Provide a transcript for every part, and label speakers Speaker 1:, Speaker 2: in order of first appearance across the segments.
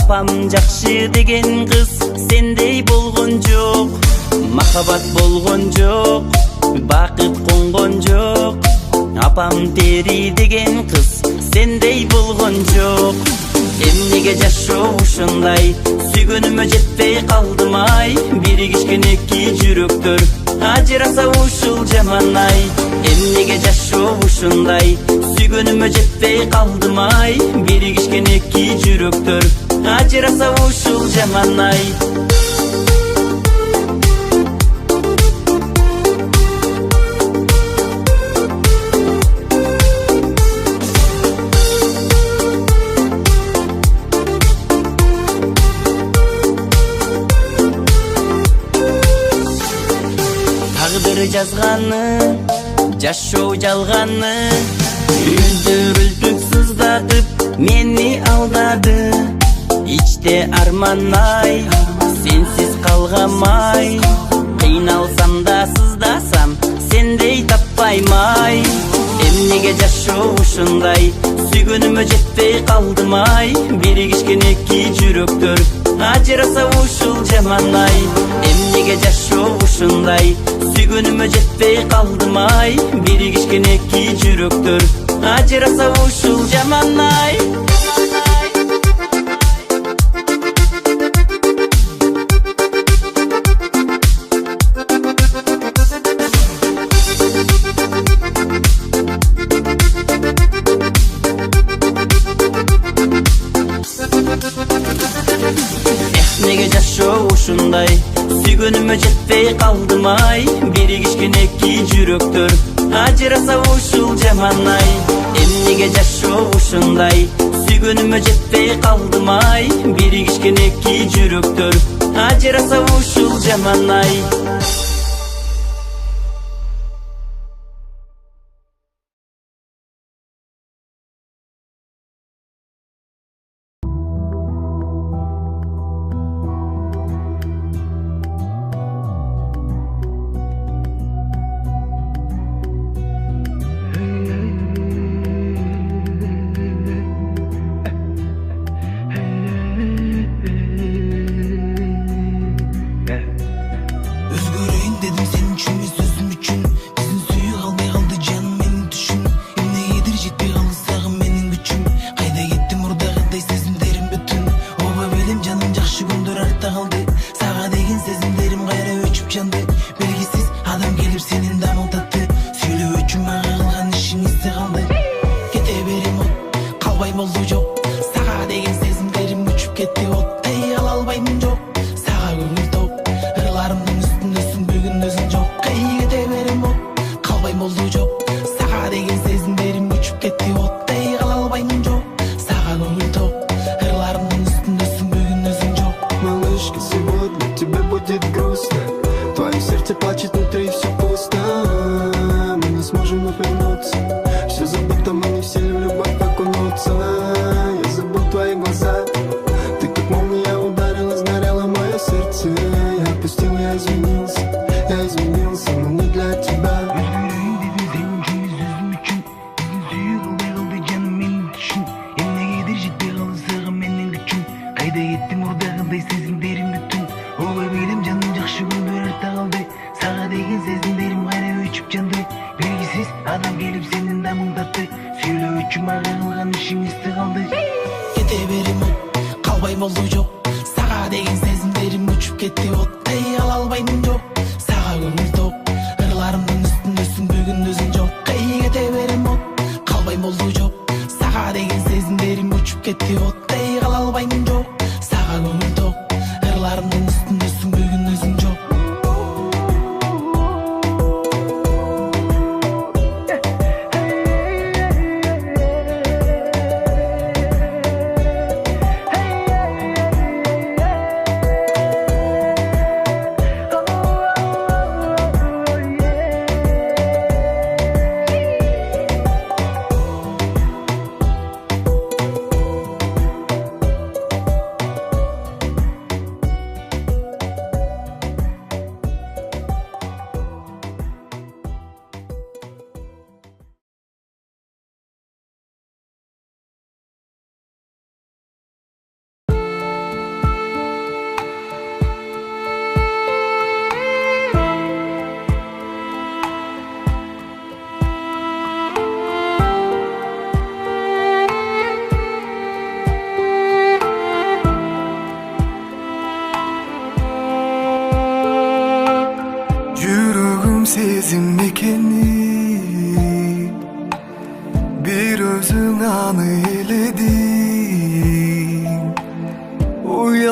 Speaker 1: Апам жакшы деген кыз сендей болгон жок. Махаббат болгон жок, бакыт конгон жок. Апам тери деген кыз сендей болгон жок. Эмнеге жашоо ушундай, сүйгөнүмө жетпей калдым ай. Биригишкен эки жүрөктөр ажыраса ушул жаман ай. Эмнеге жашоо ушундай, сүйгөнүмө жетпей калдым ай. Биригишкен эки жүрөктөр ажыраса ушул жаман ай. Жазганы, жашоо жалганы, үздүрүлтүп сыздатып мени алдады. Ичте арман ай, сенсиз калгам ай. Кыйналсам да сыздасам, сендей таппайм ай. Эмнеге жашоо ушундай, сүйгөнүмө жетпей калдым ай. Биригишкен эки жүрөктөр ажыраса ушул жаман ай. Эмнеге жашоо ушундай, сүйгөнүмө жетпей калдым ай. Биригишкен эки жүрөктөр ажыраса ушул жаман ай. Неге жашоо ушундай, сүйгөнүмө жетпей калдым ай. Биригишкен эки жүрөктөр ажыраса ушул жаман ай. Эмнеге жашоо ушундай, сүйгөнүмө жетпей калдым ай. Биригишкен эки жүрөктөр ажыраса ушул жаман ай.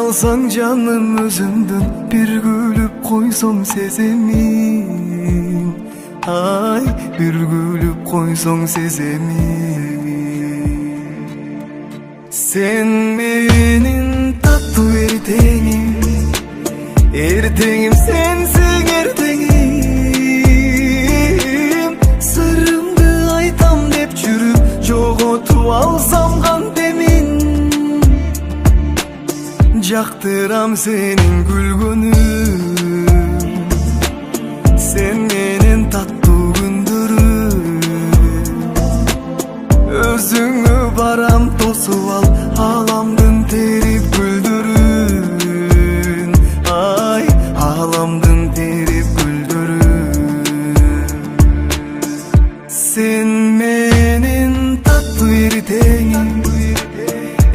Speaker 2: alsan canım özümden, bir gülüp koysan sezemin. Ay, bir gülüp koysan sezemin. Sen menin tatlı erteğim, erteğim sensin erteğim. Sırrımdı aytam dep жүрüp, jogotup alsam kan demin. Jaktıram senin gülgünün, sen menin tatlı gündürüm. Özüңü baram tosup al, halamdın terip güldürün. Ay, halamdın terip güldürün. Sen menin tatlı erteğim,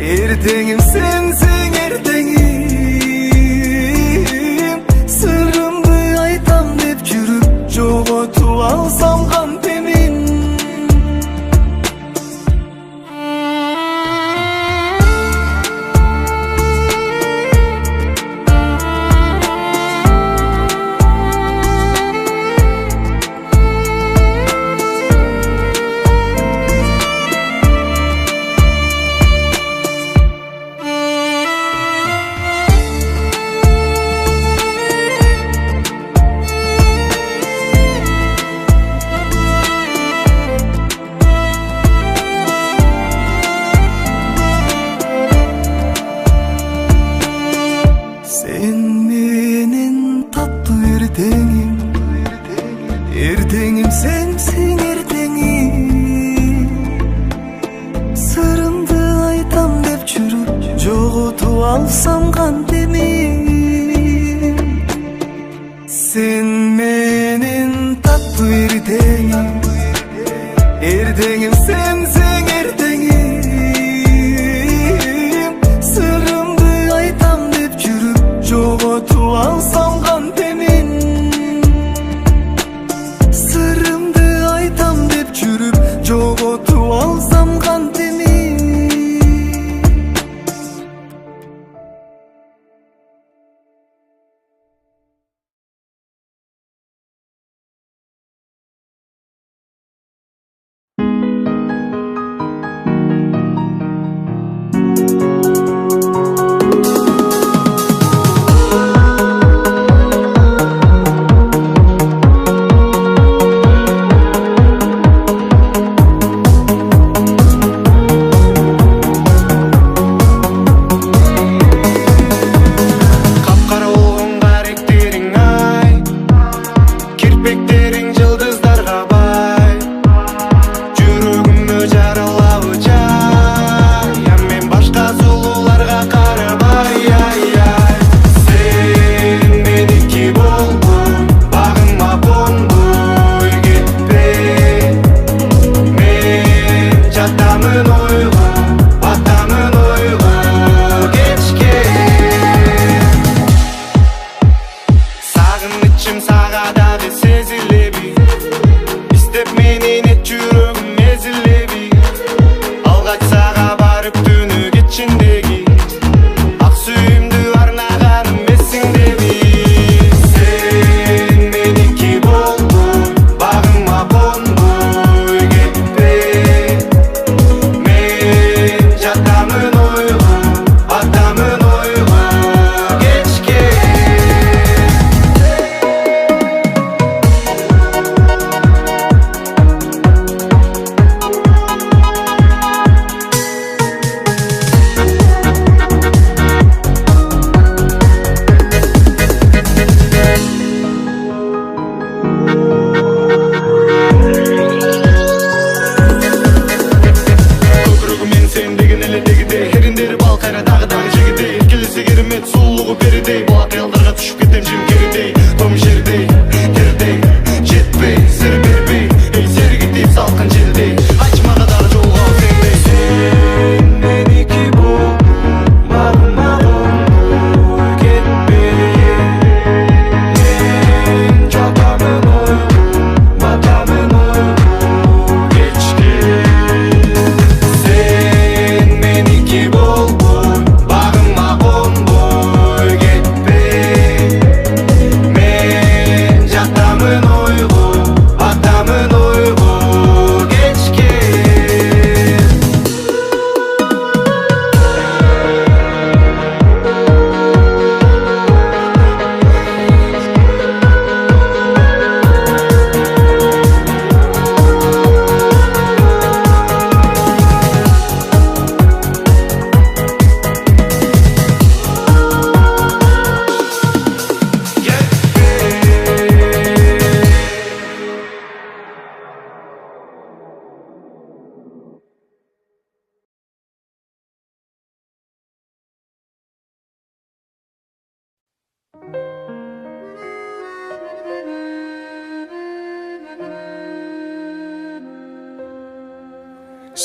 Speaker 2: erteğim sensin erteğim. Sırrımdı aytam dep жүрüp, jogotup alsam kan demin. Sen menin tatlı erteğim, erteğim sensin erteğim. Sırrımdı aytam dep жүрüp, jogotup alsam kan demin. Sen menin tatlı erteğim, erteğim sensin erteğim. Sırrımdı aytam dep жүрüp, jogotup alsam kan demin. Sırrımdı aytam dep жүрüp, jogotup alsam kan demin.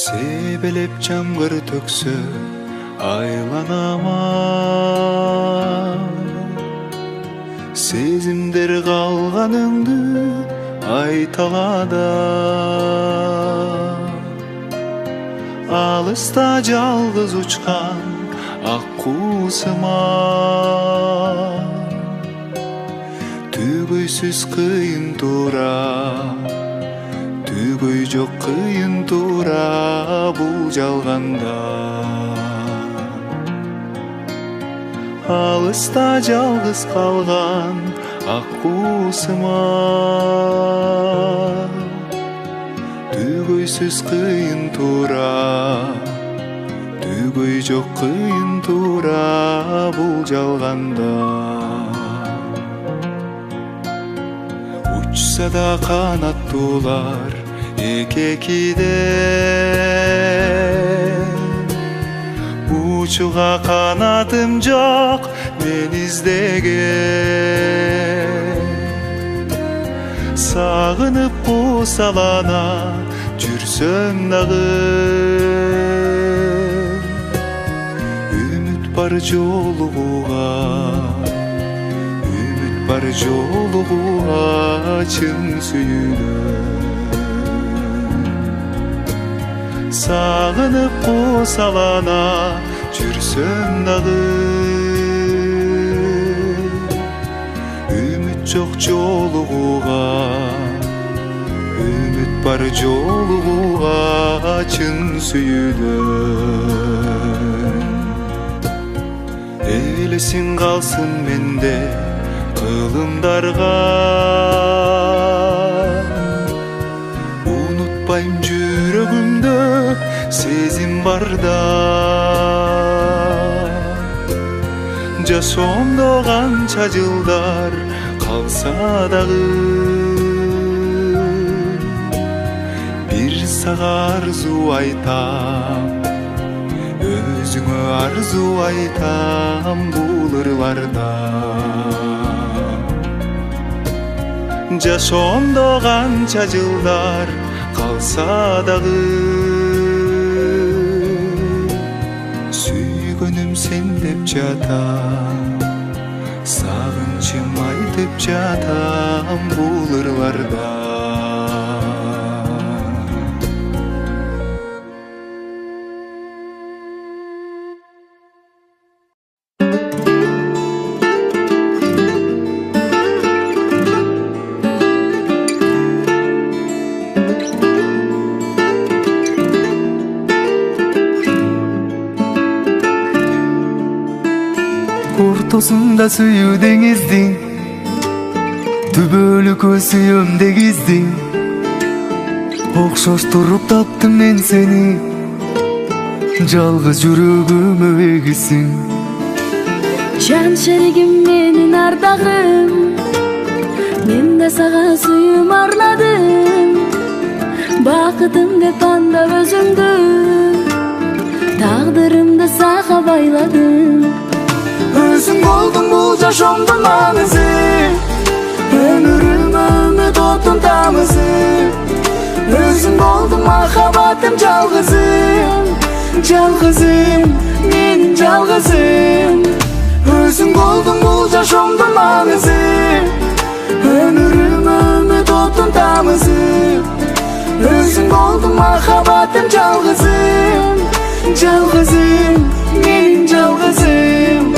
Speaker 2: себелеп жамгыр төксө айланама, сезимдер калганыңды айталада. Алыста жалгыз учкан ак куусума, түгөйсүз кыйын туура, түгөй жок кыйын туура бул жалганда. Алыста жалгыз калган ак куусума, түгөйсүз кыйын туура, түгөй жок кыйын туура бул жалганда. Учса да канаттуулар эки-экиде, учуга канатым жок мен издеген. Сагынып кусалана жүрсөм дагы, үмүт бар жолугуга, үмүт бар жолугуга чын сүйүнөм. Сагынып кусалана жүрсөм дагы, үмүт жок жолугуга, үмүт бар жолугуга чын сүйүнөм. Элесин калсын менде кылымдарга, унутпайм жүрөгүмдө сезим барда. Жашоомдо канча жылдар калса дагы, бир сага арзу айтам, өзүңө арзу айтам бул ырларда. Жашоомдо канча жылдар калса дагы, сүйгөнүм сен деп жатам, сагынчым айтып жатам бул ырларда. Ортосунда сүйүү деңиздин, түбөлүккө сүйөм дегиздин. Окшоштуруп таптым мен сени, жалгыз жүрөгүмө эгисиң.
Speaker 3: Жан шеригим менин ардагым, мен да сага сүйүүм арладым. Бакытым деп андап өзүңдү, тагдырымды сага байладым.
Speaker 2: Өзүң болдуң бул жашоомдун маңызы, өмүрүм үмүт оттун тамызы. Өзүң болдуң махаббатым жалгызым, жалгызым, менин жалгызым. Өзүң болдуң бул жашоомдун маңызы, өмүрүм үмүт оттун тамызы. Өзүң болдуң махаббатым жалгызым, жалгызым, менин жалгызым.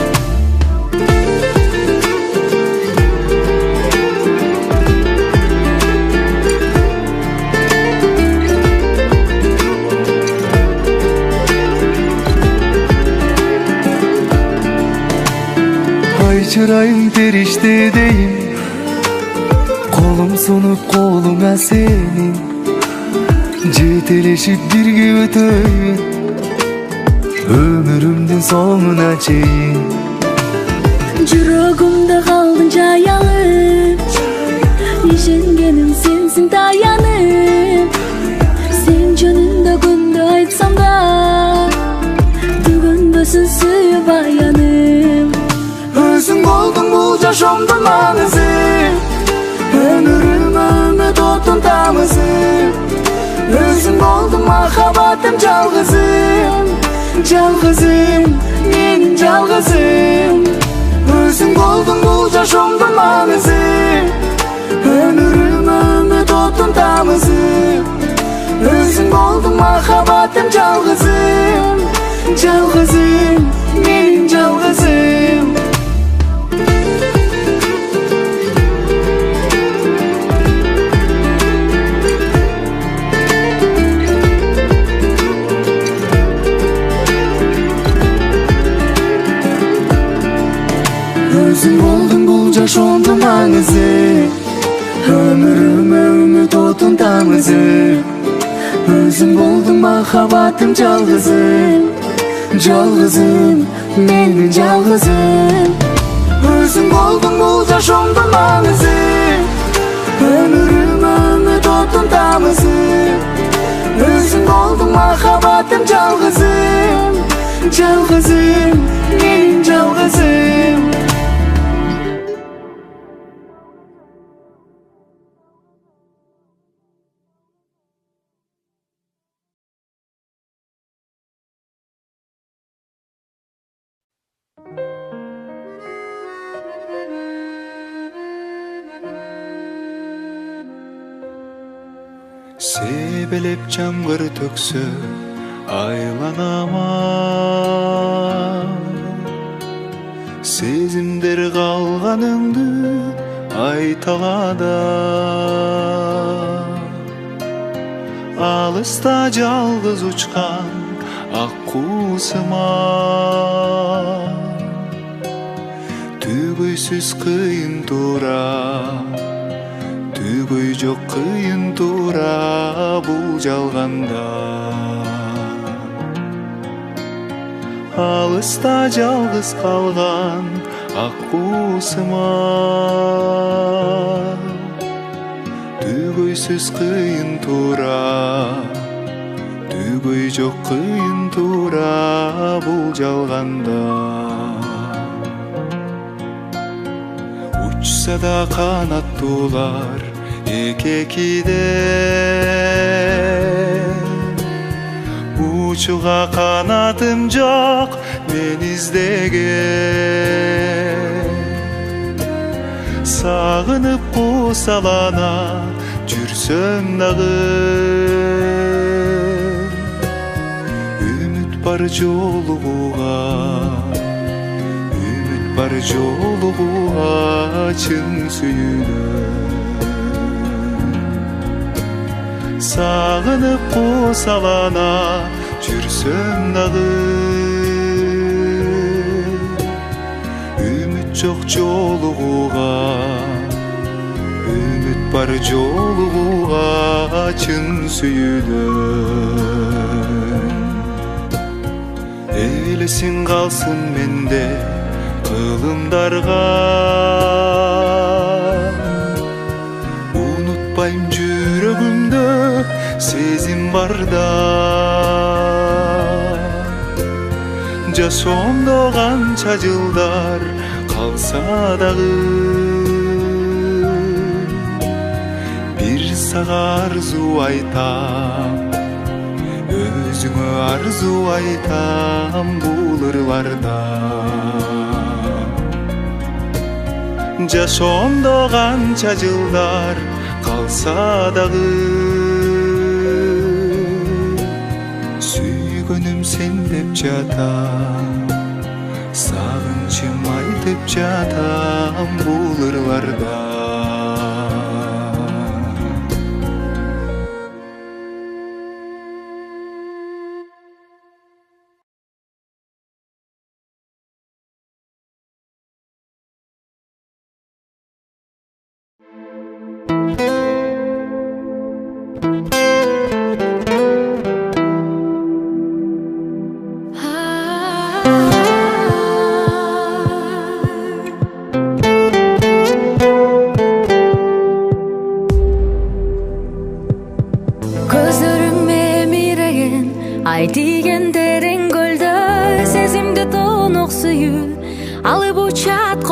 Speaker 2: Чырайың периштедейин, колум сунуп колуңа сенин, жетелешип бирге өтөйүн өмүрүмдүн соңуна чейин.
Speaker 3: Жүрөгүмдө калдың жаялып, ишенгеним сенсиң таянып. Сен жөнүндө күндө айтсам да, түгөнбөсүн сүйүп аянып.
Speaker 2: Өзүң болдуң бул жашоомдун маңызы, өмүрүм үмүт оттун тамызы.
Speaker 4: Özüm oldum makabatım çalgızım. Çalgızım, menin çalgızım. Özüm oldum bu yaşamda manızı. Ömrüm ümit otun tamızı. Özüm oldum makabatım çalgızım. Çalgızım, menin çalgızım. Özüm oldum bu yaşamda manızı. Ömrüm ümit otun tamızı. Özüm oldum makabatım çalgızım. Çalgızım, menin çalgızım. Özüm oldum bu yaşamda manızı. Ömrüm ümit otun tamızı. Özüm oldum makabatım çalgızım. Çalgızım, menin çalgızım.
Speaker 2: Себелеп жамгыр төксө айланама, сезимдер калганыңды айталада. Алыста жалгыз учкан ак куусума, түгөйсүз кыйын туура, түгөй жок кыйын туура бул жалганда. Алыста жалгыз калган ак куусума, түгөйсүз кыйын туура, түгөй жок кыйын туура бул жалганда. Учса да канаттуулар эки-экиде, учуга канатым жок мен издеген. Сагынып кусалана жүрсөм дагы, үмүт бар жолугуга, үмүт бар жолугуга чын сүйүнөм. Сагынып кусалана жүрсөм дагы, үмүт жок жолугуга, үмүт бар жолугуга чын сүйүнөм. Элесин калсын менде кылымдарга, унутпайм жүрөгүмдө сезим барда. Жашоомдо канча жылдар калса дагы, бир сага арзу айтам, өзүңө арзу айтам бул ырларда. Жашоомдо канча жылдар калса дагы, сүйгөнүм сен деп жатам, сагынчым айтып жатам бул ырларда.
Speaker 3: Ай тиген терең көлдө сезимди тоонок сүйүү алып учат